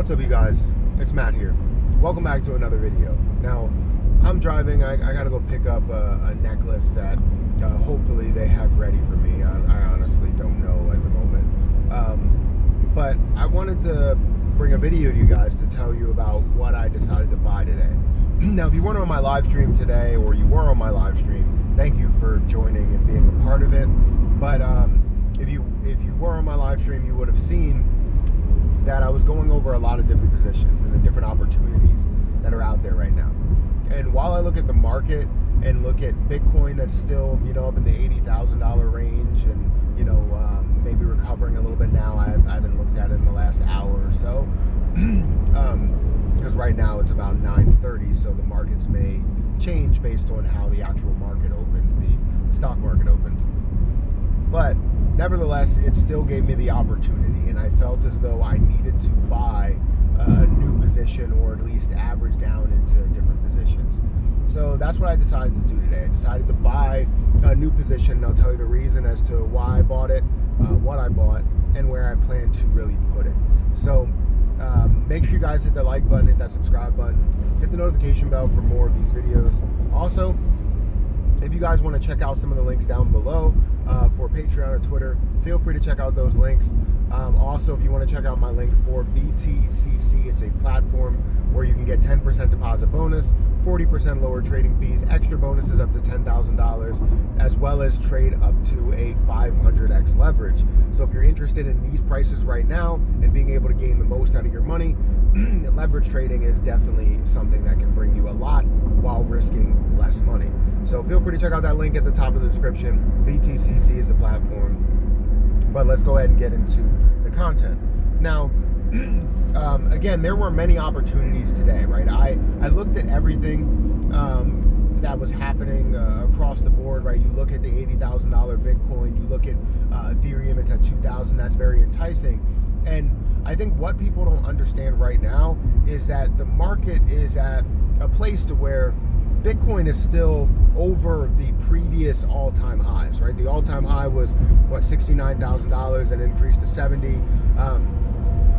What's up, you guys? It's Matt here. Welcome back to another video. Now, I'm driving. I gotta go pick up a necklace that hopefully they have ready for me. I honestly don't know at the moment. But I wanted to bring a video to you guys to tell you about what I decided to buy today. Now, if you weren't on my live stream today, or you were on my live stream, thank you for joining and being a part of it. But if you were on my live stream, you would have seen that I was going over a lot of different positions and the different opportunities that are out there right now. And while I look at the market and look at Bitcoin that's still, up in the $80,000 range and, maybe recovering a little bit now. I haven't looked at it in the last hour or so. Because right now it's about 9:30, so the markets may change based on how the actual market opens, the stock market opens. But nevertheless, it still gave me the opportunity, and I felt as though I needed to buy a new position, or at least average down into different positions. So that's what I decided to do today. I decided to buy a new position, and I'll tell you the reason as to why I bought it, what I bought, and where I plan to really put it. So make sure you guys hit that like button, hit that subscribe button, hit the notification bell for more of these videos. Also, if you guys want to check out some of the links down below for Patreon or Twitter, feel free to check out those links. Also, if you want to check out my link for BTCC, it's a platform where you can get 10% deposit bonus, 40% lower trading fees, extra bonuses up to $10,000, as well as trade up to a 500x leverage. So if you're interested in these prices right now and being able to gain the most out of your money, leverage trading is definitely something that can bring you a lot while risking less money. So feel free to check out that link at the top of the description. BTCC is the platform. But let's go ahead and get into the content. Now, again, there were many opportunities today, right? I looked at everything that was happening across the board, right? You look at the $80,000 Bitcoin, you look at Ethereum, it's at 2,000, that's very enticing. And I think what people don't understand right now is that the market is at a place to where Bitcoin is still over the previous all-time highs, right? The all-time high was, $69,000 and increased to 70,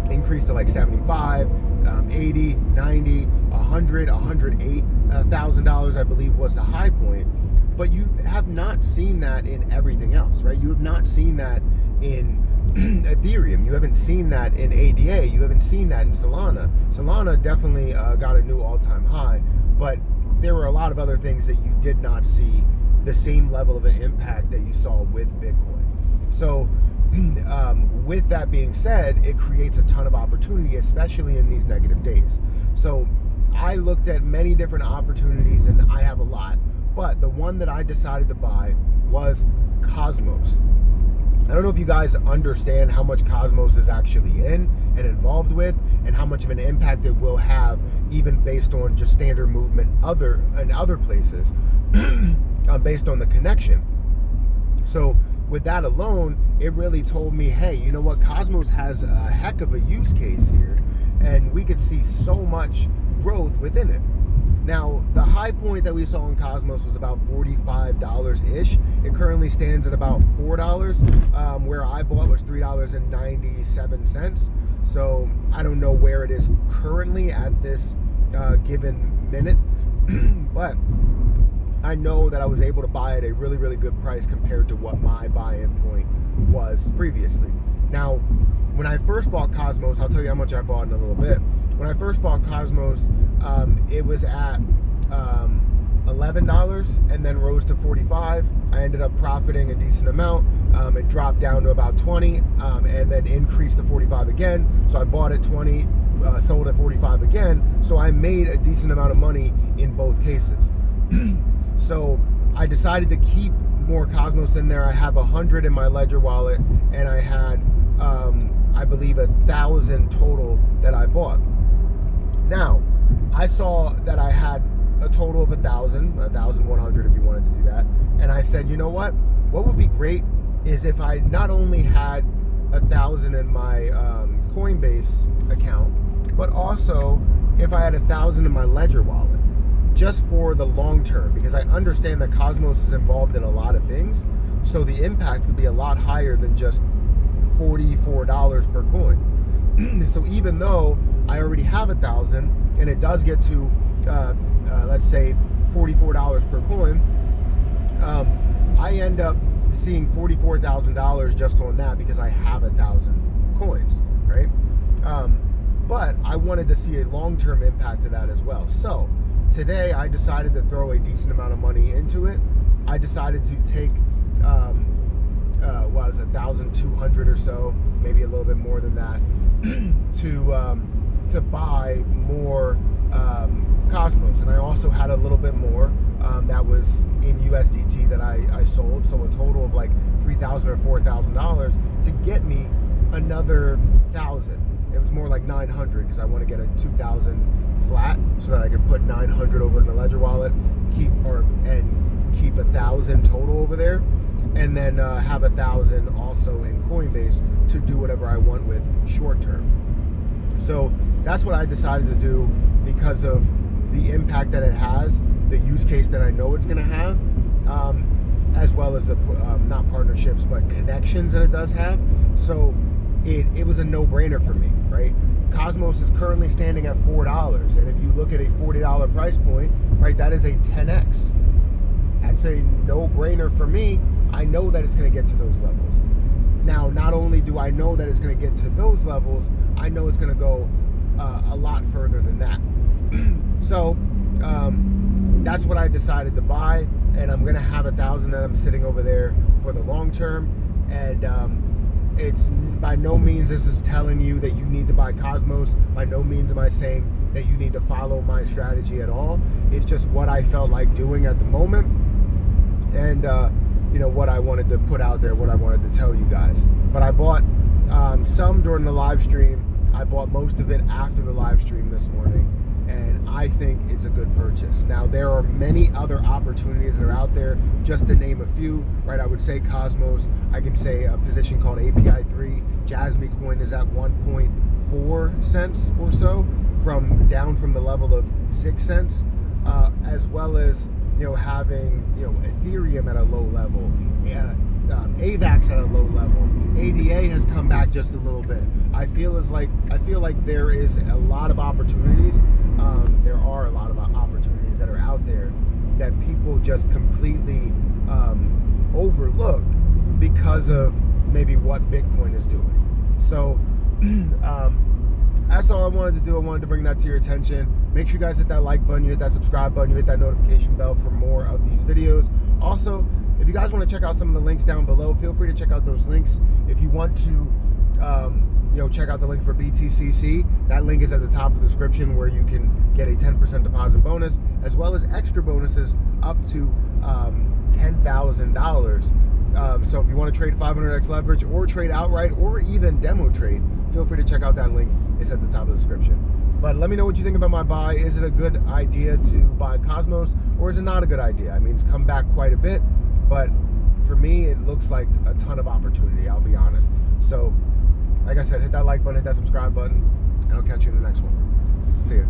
increased to like 75, 80, 90, 100, $108,000, I believe was the high point. But you have not seen that in everything else, right? You have not seen that in Ethereum. You haven't seen that in ADA. You haven't seen that in Solana. Solana definitely got a new all-time high, but there were a lot of other things that you did not see the same level of an impact that you saw with Bitcoin. So with that being said, it creates a ton of opportunity, especially in these negative days. So I looked at many different opportunities, and I have a lot, but the one that I decided to buy was Cosmos. I don't know if you guys understand how much Cosmos is actually in and involved with, and how much of an impact it will have, even based on just standard movement in other places, based on the connection. So with that alone, it really told me, hey, you know what? Cosmos has a heck of a use case here, and we could see so much growth within it. Now, the high point that we saw in Cosmos was about $45-ish. It currently stands at about $4. Where I bought was $3.97. So I don't know where it is currently at this given minute, but I know that I was able to buy at a really, really good price compared to what my buy-in point was previously. Now, when I first bought Cosmos, I'll tell you how much I bought in a little bit. When I first bought Cosmos, it was at $11 and then rose to $45. I ended up profiting a decent amount. It dropped down to about $20 and then increased to $45 again. So I bought at $20, sold at $45 again. So I made a decent amount of money in both cases. So I decided to keep more Cosmos in there. I have 100 in my Ledger wallet, and I had, I believe, 1,000 total that I bought. Now, I saw that I had a total of 1,100 if you wanted to do that. And I said, you know what? What would be great is if I not only had 1,000 in my Coinbase account, but also if I had 1,000 in my Ledger wallet, just for the long term, because I understand that Cosmos is involved in a lot of things. So the impact could be a lot higher than just $44 per coin. So even though I already have 1,000 and it does get to, let's say $44 per coin, I end up seeing $44,000 just on that because I have 1,000 coins, right? But I wanted to see a long-term impact to that as well. So today I decided to throw a decent amount of money into it. I decided to take, what was it, 1,200 or so, maybe a little bit more than that, to buy more Cosmos. And I also had a little bit more that was in USDT that I sold. So a total of like $3,000 or $4,000 to get me another 1,000. It was more like 900 because I want to get a 2,000 flat so that I can put 900 over in the Ledger wallet, keep 1,000 total over there, and then have 1,000 also in Coinbase to do whatever I want with short term. So that's what I decided to do because of the impact that it has, the use case that I know it's going to have, as well as the not partnerships but connections that it does have. So it was a no-brainer for me, right? Cosmos is currently standing at $4, and if you look at a $40 price point, right, that is a 10x. That's a no-brainer for me. I know that it's going to get to those levels. Now, not only do I know that it's going to get to those levels, I know it's going to go a lot further than that. So that's what I decided to buy, and I'm going to have 1,000 that I'm sitting over there for the long term. And it's by no means this is telling you that you need to buy Cosmos. By no means am I saying that you need to follow my strategy at all. It's just what I felt like doing at the moment, and what I wanted to put out there, what I wanted to tell you guys. But I bought some during the live stream. I bought most of it after the live stream this morning, and I think it's a good purchase. Now, there are many other opportunities that are out there, just to name a few, right? I would say Cosmos. I can say a position called API 3. Jasmy Coin is at 1.4 cents or so, down from the level of 6 cents, as well as having Ethereum at a low level, AVAX at a low level. ADA has come back just a little bit. I feel like there is a lot of opportunities. There are a lot of opportunities that are out there that people just completely overlook because of maybe what Bitcoin is doing. So that's all I wanted to do. I wanted to bring that to your attention. Make sure you guys hit that like button, you hit that subscribe button, you hit that notification bell for more of these videos. Also, if you guys want to check out some of the links down below, feel free to check out those links. If you want to check out the link for BTCC, that link is at the top of the description, where you can get a 10% deposit bonus, as well as extra bonuses up to $10,000. So if you want to trade 500x leverage, or trade outright, or even demo trade, feel free to check out that link. It's at the top of the description. But let me know what you think about my buy. Is it a good idea to buy Cosmos, or is it not a good idea? I mean, it's come back quite a bit, but for me, it looks like a ton of opportunity, I'll be honest. So, like I said, hit that like button, hit that subscribe button, and I'll catch you in the next one. See ya.